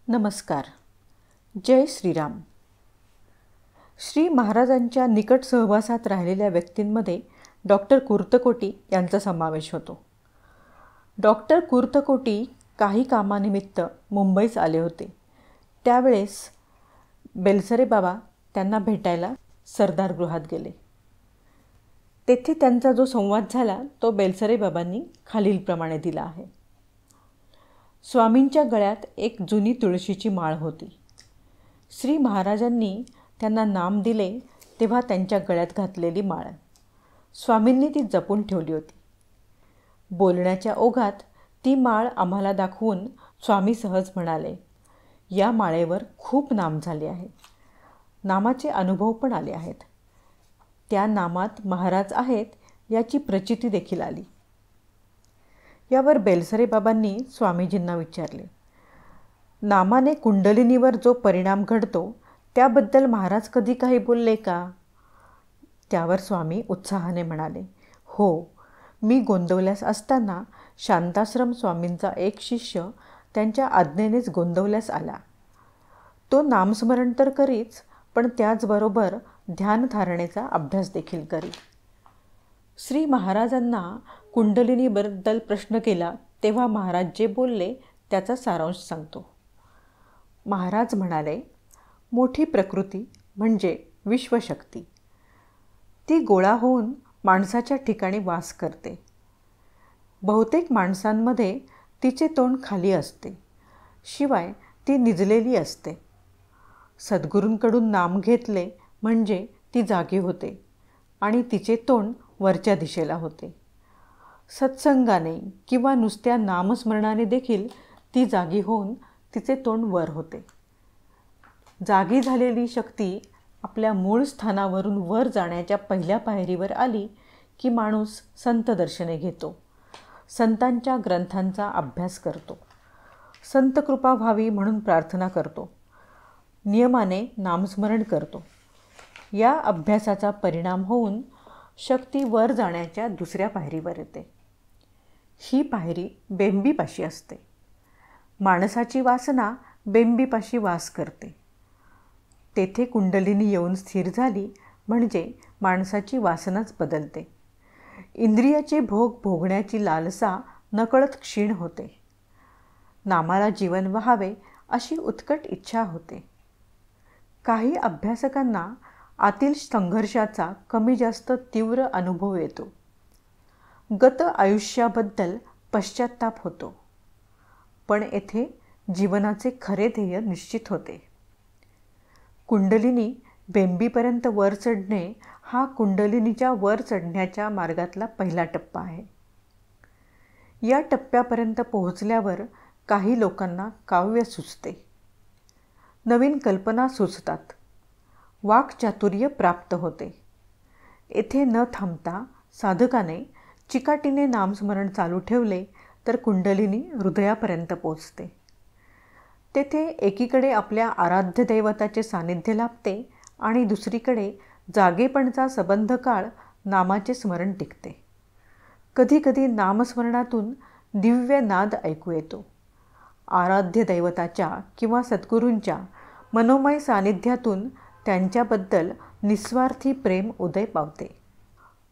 नमस्कार. जय श्रीराम. श्री महाराजांच्या निकट सहवासात राहिलेल्या व्यक्तींमध्ये डॉक्टर कुर्तकोटी यांचा समावेश होतो. डॉक्टर कुर्तकोटी काही कामानिमित्त मुंबईस आले होते. त्यावेळेस बेलसरे बाबा त्यांना भेटायला सरदार गृहात गेले. तेथे त्यांचा जो संवाद झाला तो बेलसरे बाबांनी खालीलप्रमाणे दिला आहे. स्वामींच्या गळ्यात एक जुनी तुळशीची माळ होती. श्री महाराजांनी त्यांना नाम दिले तेव्हा त्यांच्या गळ्यात घातलेली माळ स्वामींनी ती जपून ठेवली होती. बोलण्याच्या ओघात ती माळ आम्हाला दाखवून स्वामी सहज म्हणाले, या माळेवर खूप नाम झाले आहे. नामाचे अनुभव पण आले आहेत. त्या नामात महाराज आहेत याची प्रचिती देखील आली. यावर बेलसरे बाबांनी स्वामीजींना विचारले, नामाने कुंडलिनीवर जो परिणाम घडतो त्याबद्दल महाराज कधी काही बोलले का? त्यावर स्वामी उत्साहाने म्हणाले, हो, मी गोंदवल्यास असताना शांताश्रम स्वामींचा एक शिष्य त्यांच्या आज्ञेनेच गोंदवल्यास आला. तो नामस्मरण तर करीच, पण त्याचबरोबर ध्यानधारणेचा अभ्यास देखील करी. श्री महाराजांना कुंडलिनीबद्दल प्रश्न केला तेव्हा महाराज जे बोलले त्याचा सारांश सांगतो. महाराज म्हणाले, मोठी प्रकृती म्हणजे विश्वशक्ती. ती गोळा होऊन माणसाच्या ठिकाणी वास करते. बहुतेक माणसांमध्ये तिचे तोंड खाली असते, शिवाय ती निजलेली असते. सद्गुरूंकडून नाम घेतले म्हणजे ती जागी होते आणि तिचे तोंड वरच्या दिशेला होते. सत्संगाने किंवा नुसत्या नामस्मरणाने देखील ती जागी होऊन तिचे तोंड वर होते. जागी झालेली शक्ती आपल्या मूळ स्थानावरून वर जाण्याच्या पहिल्या पायरीवर आली की माणूस संत दर्शने घेतो, संतांच्या ग्रंथांचा अभ्यास करतो, संत कृपा व्हावी म्हणून प्रार्थना करतो, नियमाने नामस्मरण करतो. या अभ्यासाचा परिणाम होऊन शक्ती वर जाण्याच्या दुसऱ्या पायरीवर येते. ही पायरी बेंबीपाशी असते. माणसाची वासना बेंबीपाशी वास करते. तेथे कुंडलिनी येऊन स्थिर झाली म्हणजे माणसाची वासनाच बदलते. इंद्रियाचे भोग भोगण्याची लालसा नकळत क्षीण होते. नामाला जीवन वहावे अशी उत्कट इच्छा होते. काही अभ्यासकांना आतील संघर्षाचा कमी जास्त तीव्र अनुभव येतो. गत आयुष्याबद्दल पश्चात्ताप होतो. पण येथे जीवनाचे खरे ध्येय निश्चित होते. कुंडलिनी बेंबीपर्यंत वर चढणे हा कुंडलिनीच्या वर चढण्याच्या मार्गातला पहिला टप्पा आहे. या टप्प्यापर्यंत पोहोचल्यावर काही लोकांना काव्य सुचते, नवीन कल्पना सुचतात, वाक्चातुर्य प्राप्त होते. येथे न थांबता साधकाने चिकाटीने नामस्मरण चालू ठेवले तर कुंडलिनी हृदयापर्यंत पोचते. तेथे एकीकडे आपल्या आराध्य दैवताचे सानिध्य लाभते आणि दुसरीकडे जागेपणचा संबंध काळ नामाचे स्मरण टिकते. कधीकधी नामस्मरणातून दिव्य नाद ऐकू येतो. आराध्य दैवताच्या किंवा सद्गुरूंच्या मनोमय सानिध्यातून त्यांच्याबद्दल निस्वार्थी प्रेम उदय पावते.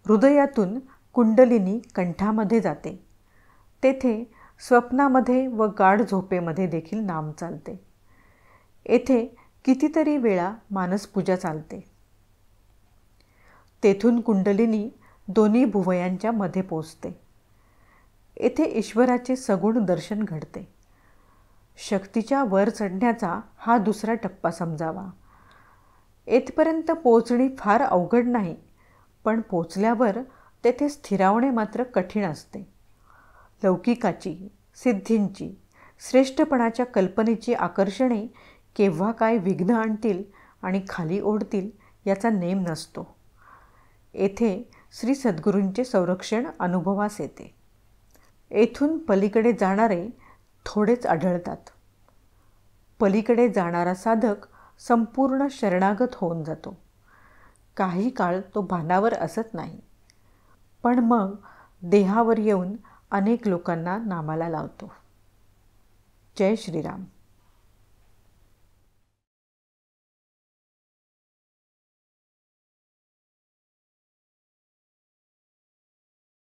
हृदयातून कुंडलिनी कंठामध्ये जाते. तेथे स्वप्नामध्ये व गाढ झोपेमध्ये देखील नाम चालते. येथे कितीतरी वेळा मानसपूजा चालते. तेथून कुंडलिनी दोन्ही भुवयांच्या मध्ये पोचते. येथे ईश्वराचे सगुण दर्शन घडते. शक्तीच्या वर चढण्याचा हा दुसरा टप्पा समजावा. येथपर्यंत पोचणे फार अवघड नाही, पण पोचल्यावर तेथे स्थिरावणे मात्र कठीण असते. लौकिकाची, सिद्धींची, श्रेष्ठपणाच्या कल्पनेची आकर्षणे केव्हा काय विघ्न आणतील आणि खाली ओढतील याचा नेम नसतो. येथे श्री सद्गुरूंचे संरक्षण अनुभवास येते. येथून पलीकडे जाणारे थोडेच आढळतात. पलीकडे जाणारा साधक संपूर्ण शरणागत होऊन जातो. काही काळ तो भानावर असत नाही, पण मग देहावर येऊन अनेक लोकांना नामाला लावतो. जय श्रीराम.